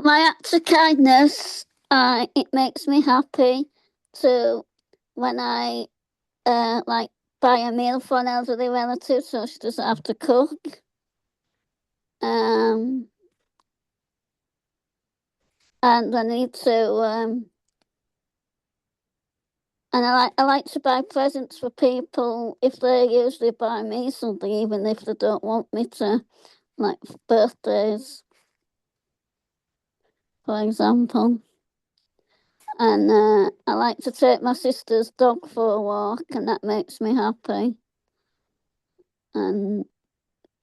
My acts of kindness, it makes me happy to when I like buy a meal for an elderly relative so she doesn't have to cook. And I need to and I like to buy presents for people if they usually buy me something, even if they don't want me to, like birthdays, for example. And I like to take my sister's dog for a walk, and that makes me happy. And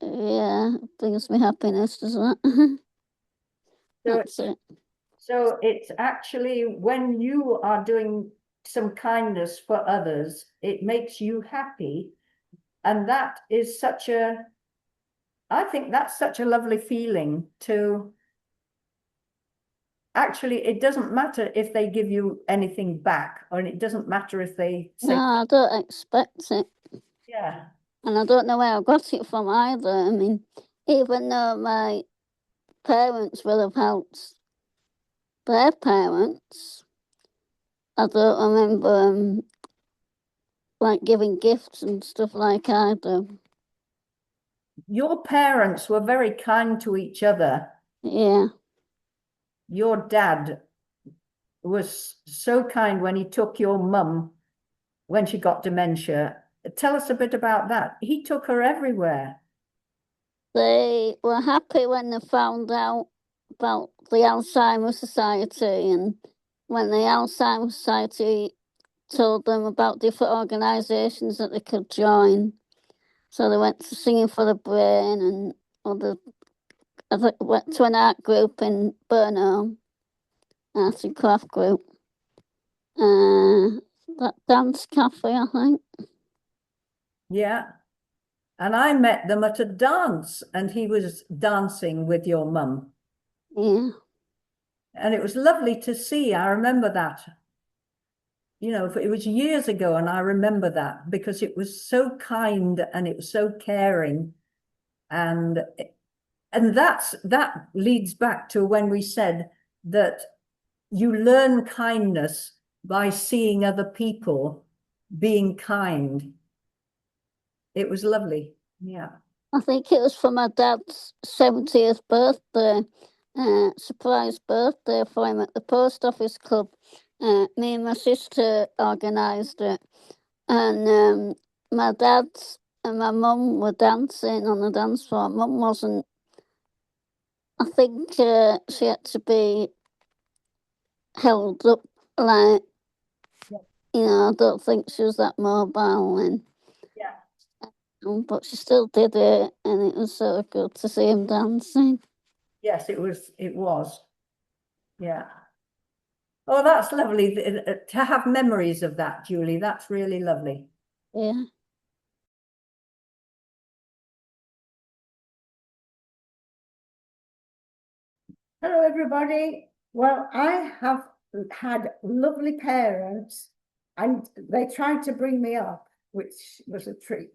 yeah, it brings me happiness, doesn't it? That's it. So it's actually when you are doing some kindness for others, it makes you happy. And that is I think that's such a lovely feeling to actually, it doesn't matter if they give you anything back, or it doesn't matter if they No, say, I don't expect it. yeah, And I don't know where I got it from either. I mean, even though my parents will have helped their parents, I don't remember like giving gifts and stuff like I do. your parents were very kind to each other. Yeah. Your dad was so kind when he took your mum when she got dementia. Tell us a bit about that. He took her everywhere. They were happy when they found out about the Alzheimer's Society, and when the Alzheimer's Society told them about different organisations that they could join. So they went to Singing for the Brain and other. I went to an art group in Burnham, art and craft group. That dance cafe, I think. Yeah. And I met them at a dance, and he was dancing with your mum. Yeah. And it was lovely to see. I remember that. You know, it was years ago, and I remember that because it was so kind and it was so caring. And that leads back to when we said that you learn kindness by seeing other people being kind. It was lovely. Yeah. I think it was for my dad's 70th birthday, surprise birthday for him at the post office club. Me and my sister organised it, and my dad and my mum were dancing on the dance floor. Mum wasn't. I think she had to be held up, like, I don't think she was that mobile, and Yeah. but she still did it, and it was so good to see him dancing. Yes, it was. It was. Yeah. Oh, that's lovely to have memories of that, Julie. That's really lovely. Yeah. Hello, everybody. Well, I have had lovely parents, and they tried to bring me up, which was a treat,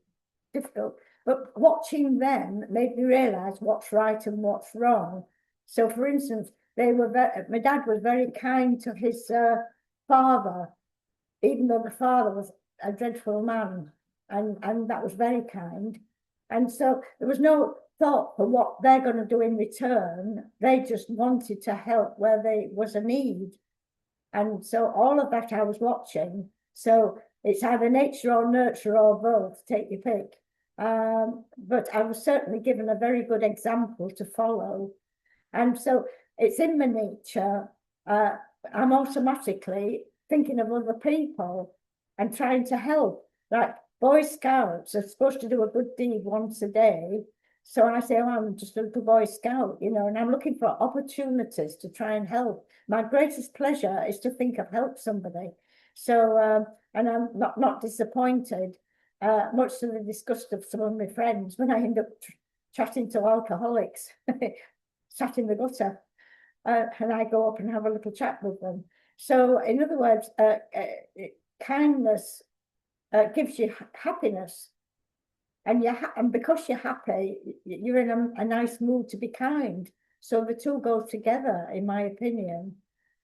difficult. But watching them made me realise what's right and what's wrong. So, for instance, my dad was very kind to his father, even though the father was a dreadful man, and that was very kind. And so there was no thought for what they're going to do in return. They just wanted to help where there was a need. And so all of that I was watching. So it's either nature or nurture or both, take your pick. But I was certainly given a very good example to follow. And so it's in my nature. I'm automatically thinking of other people and trying to help. Like Boy Scouts are supposed to do a good deed once a day. So I say, oh, I'm just a little Boy Scout, and I'm looking for opportunities to try and help. My greatest pleasure is to think I've helped somebody. So, and I'm not disappointed, much to the disgust of some of my friends when I end up chatting to alcoholics, sat in the gutter, and I go up and have a little chat with them. So, in other words, kindness gives you happiness, and and because you're happy, you're in a nice mood to be kind. So the two go together, in my opinion.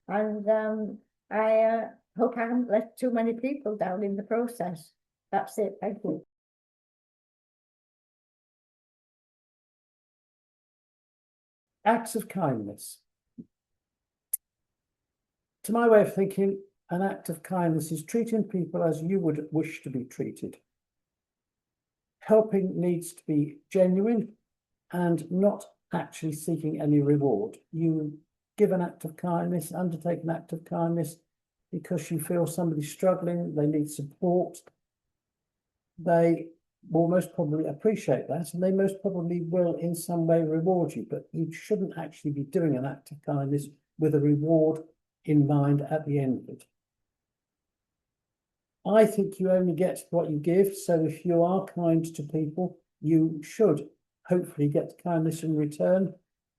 And I hope I haven't let too many people down in the process. That's it. Thank you. Acts of kindness. To my way of thinking, an act of kindness is treating people as you would wish to be treated. Helping needs to be genuine and not actually seeking any reward. You give an act of kindness, undertake an act of kindness because you feel somebody's struggling, they need support. They will most probably appreciate that, and they most probably will in some way reward you, but you shouldn't actually be doing an act of kindness with a reward in mind at the end of it. I think you only get what you give, so if you are kind to people, you should hopefully get kindness in return.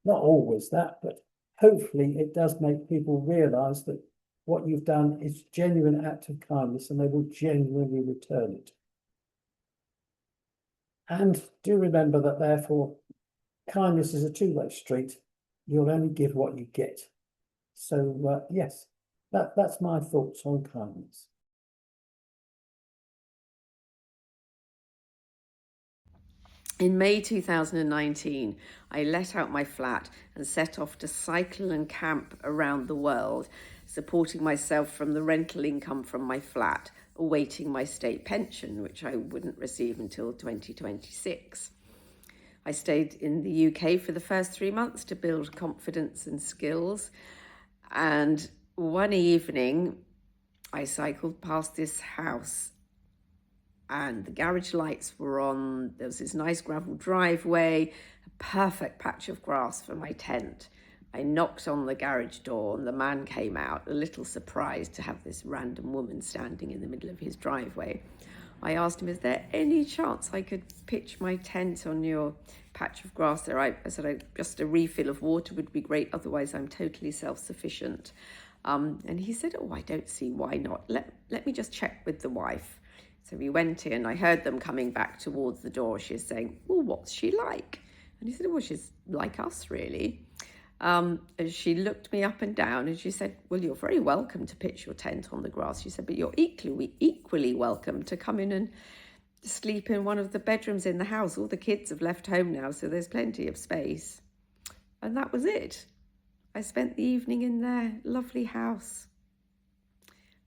Not always that, but hopefully it does make people realise that what you've done is a genuine act of kindness and they will genuinely return it. And do remember that therefore kindness is a two-way street. You'll only give what you get. So yes, that's my thoughts on kindness. In May 2019, I let out my flat and set off to cycle and camp around the world, supporting myself from the rental income from my flat, awaiting my state pension, which I wouldn't receive until 2026. I stayed in the UK for the first 3 months to build confidence and skills. And one evening, I cycled past this house and the garage lights were on. There was this nice gravel driveway, a perfect patch of grass for my tent. I knocked on the garage door and the man came out, a little surprised to have this random woman standing in the middle of his driveway. I asked him, is there any chance I could pitch my tent on your patch of grass there? I said, just a refill of water would be great, otherwise I'm totally self-sufficient. And he said, oh, I don't see why not. Let me just check with the wife. So we went in, I heard them coming back towards the door. She was saying, well, what's she like? And he said, well, she's like us, really. And she looked me up and down and she said, well, you're very welcome to pitch your tent on the grass. She said, but you're equally welcome to come in and sleep in one of the bedrooms in the house. All the kids have left home now, so there's plenty of space. And that was it. I spent the evening in their lovely house.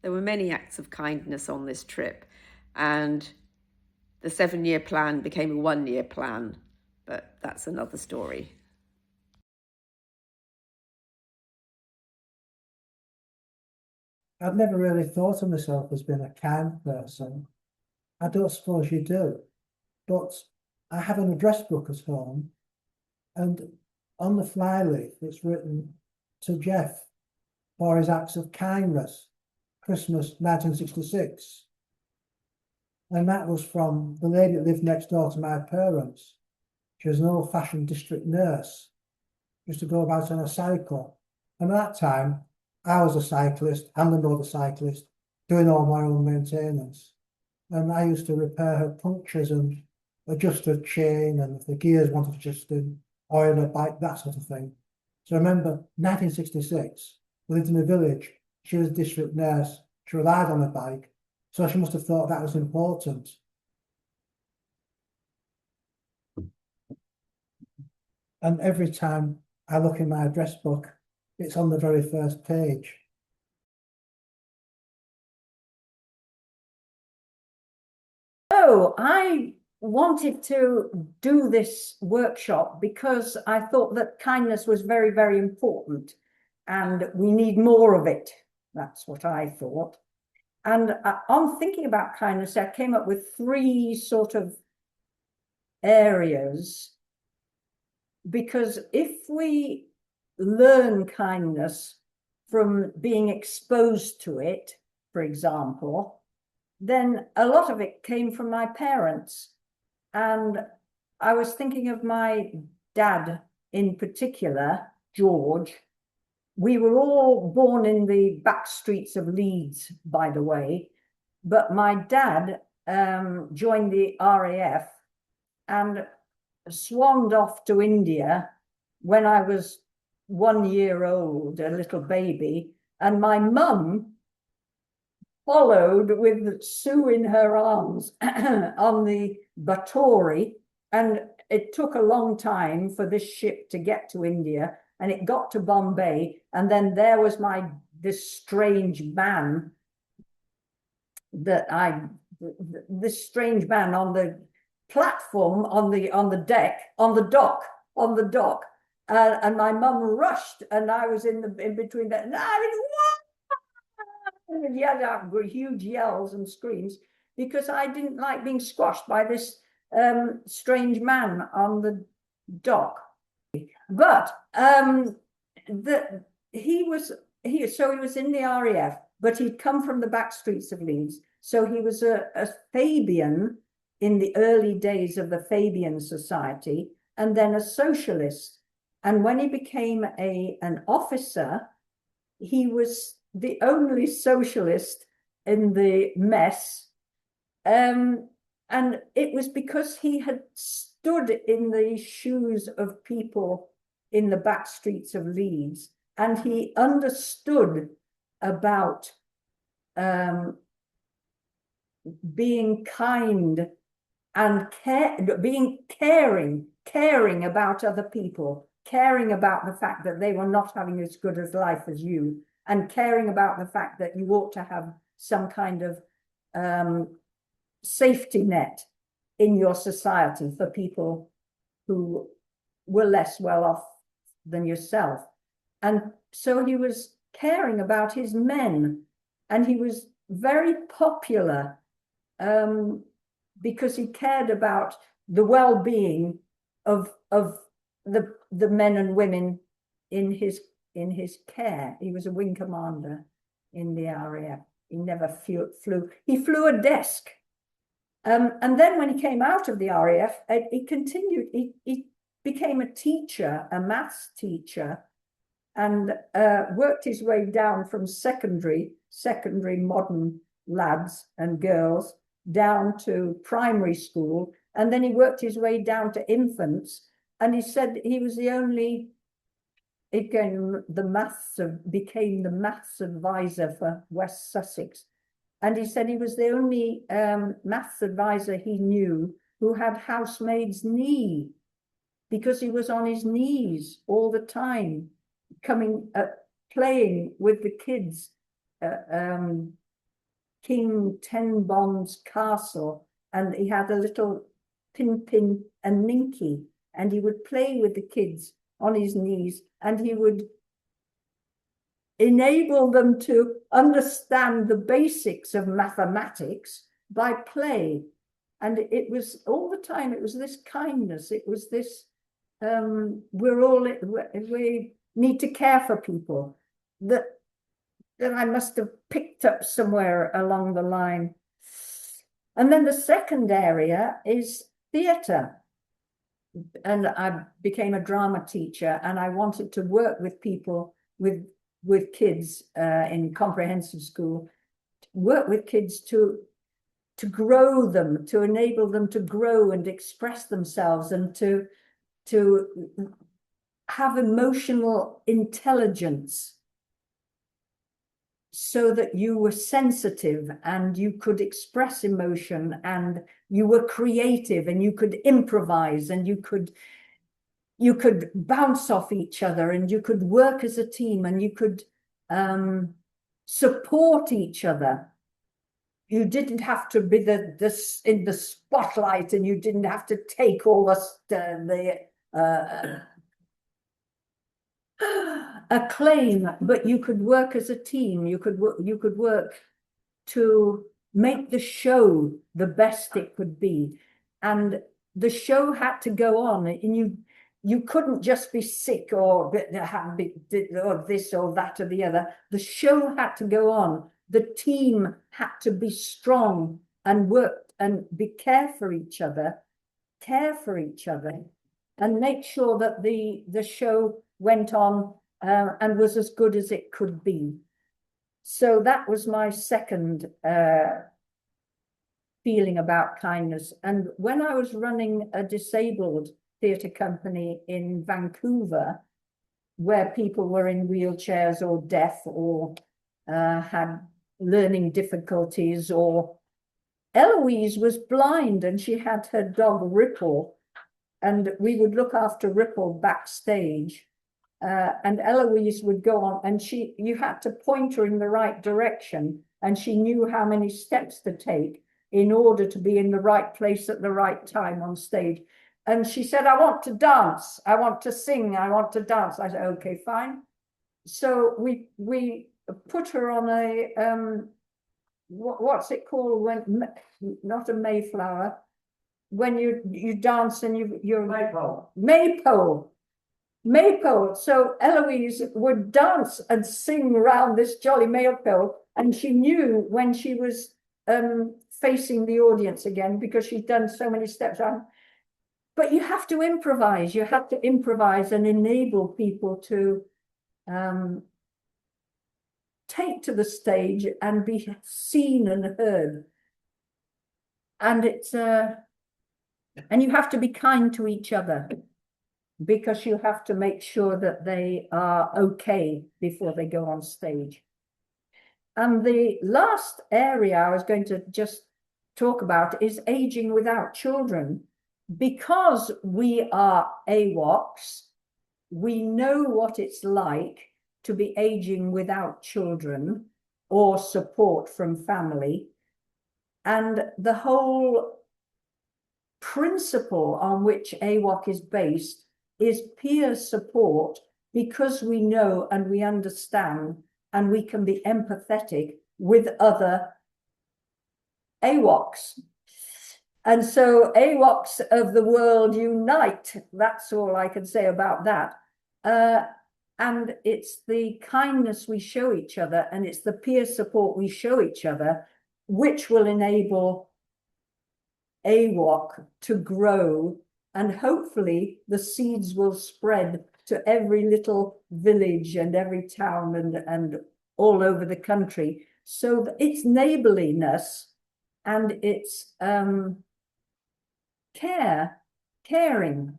There were many acts of kindness on this trip, and the 7-year plan became a 1-year plan, but that's another story. I've never really thought of myself as being a kind person. I don't suppose you do, but I have an address book at home, and on the flyleaf it's written to Jeff for his acts of kindness, Christmas 1966. And that was from the lady that lived next door to my parents. She was an old-fashioned district nurse, used to go about on a cycle. And at that time, I was a cyclist and another cyclist, doing all my own maintenance. And I used to repair her punctures and adjust her chain, and if the gears wanted adjusting, oil her bike, that sort of thing. So I remember 1966, we lived in a village. She was a district nurse. She relied on her bike. So she must have thought that was important. And every time I look in my address book, it's on the very first page. So I wanted to do this workshop because I thought that kindness was very, very important and we need more of it. That's what I thought. And on thinking about kindness, I came up with 3 sort of areas, because if we learn kindness from being exposed to it, for example, then a lot of it came from my parents. And I was thinking of my dad in particular, George. We were all born in the back streets of Leeds, by the way, but my dad joined the RAF and swanned off to India when I was 1 year old, a little baby, and my mum followed with Sue in her arms on the Batory, and it took a long time for this ship to get to India, and it got to Bombay, and then there was this strange man this strange man on the platform, on the deck, on the dock, and my mum rushed, and I was in between that, and yelled out huge yells and screams, because I didn't like being squashed by this strange man on the dock. But he was in the RAF, but he'd come from the back streets of Leeds. So he was a Fabian in the early days of the Fabian Society, and then a socialist. And when he became an officer, he was the only socialist in the mess. And it was because he had stood in the shoes of people in the back streets of Leeds, and he understood about being kind and being caring about other people, caring about the fact that they were not having as good a life as you, and caring about the fact that you ought to have some kind of safety net in your society for people who were less well off than yourself. And so he was caring about his men, and he was very popular because he cared about the well-being of the men and women in his care. He was a wing commander in the RAF. He never flew. He flew a desk. And then when he came out of the RAF, he continued. He became a teacher, a maths teacher, and worked his way down from secondary modern lads and girls down to primary school, and then he worked his way down to infants. And he said he was the only, again, became the maths advisor for West Sussex. And he said he was the only maths advisor he knew who had housemaid's knee, because he was on his knees all the time, playing with the kids, King Tenbon's castle, and he had a little Pin and Ninky, and he would play with the kids on his knees, and he would enable them to understand the basics of mathematics by play. And it was all the time, it was this kindness, it was this, we need to care for people, that I must have picked up somewhere along the line. And then the second area is theatre. And I became a drama teacher, and I wanted to work with people, with kids in comprehensive school, work with kids to grow them, to enable them to grow and express themselves, and to have emotional intelligence, so that you were sensitive and you could express emotion, and you were creative, and you could improvise, and you could bounce off each other, and you could work as a team, and you could support each other. You didn't have to be in the spotlight, and you didn't have to take all the acclaim, but you could work as a team. You could work to make the show the best it could be, and the show had to go on, and you couldn't just be sick or this or that or the other. The show had to go on. The team had to be strong and work and care for each other, and make sure that the show went on and was as good as it could be. So that was my second feeling about kindness. And when I was running a disabled theatre company in Vancouver, where people were in wheelchairs or deaf or had learning difficulties, or Eloise was blind and she had her dog Ripple, and we would look after Ripple backstage. And Eloise would go on, and you had to point her in the right direction, and she knew how many steps to take in order to be in the right place at the right time on stage. And she said, I want to dance, I want to sing, I want to dance. I said, okay, fine. So we put her on a, what's it called when, not a Mayflower, when you dance and you're Maypole. So Eloise would dance and sing around this jolly maypole, and she knew when she was facing the audience again, because she'd done so many steps on. But you have to improvise. You have to improvise and enable people to take to the stage and be seen and heard. And it's and you have to be kind to each other, because you have to make sure that they are okay before they go on stage. And the last area I was going to just talk about is aging without children. Because we are AWOCs, we know what it's like to be aging without children or support from family. And the whole principle on which AWOC is based is peer support, because we know and we understand and we can be empathetic with other AWOCs. And so AWOCs of the world unite. That's all I can say about that. And it's the kindness we show each other, and it's the peer support we show each other, which will enable AWOC to grow, and hopefully the seeds will spread to every little village and every town and all over the country. So that it's neighborliness and it's caring.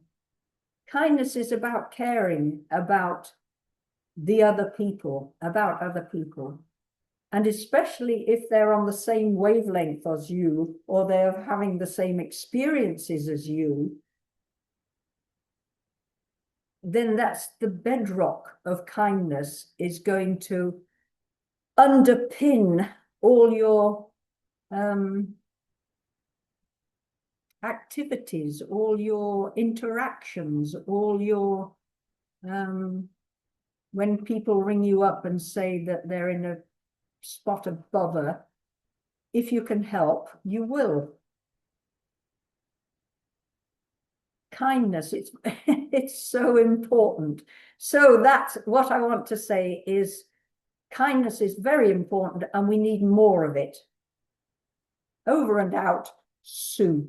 Kindness is about caring about the other people, And especially if they're on the same wavelength as you, or they're having the same experiences as you, then that's the bedrock of kindness, is going to underpin all your activities, all your interactions, all your, when people ring you up and say that they're in a spot of bother, if you can help, you will. Kindness, it's so important. So that's what I want to say, is kindness is very important and we need more of it. Over and out, Sue.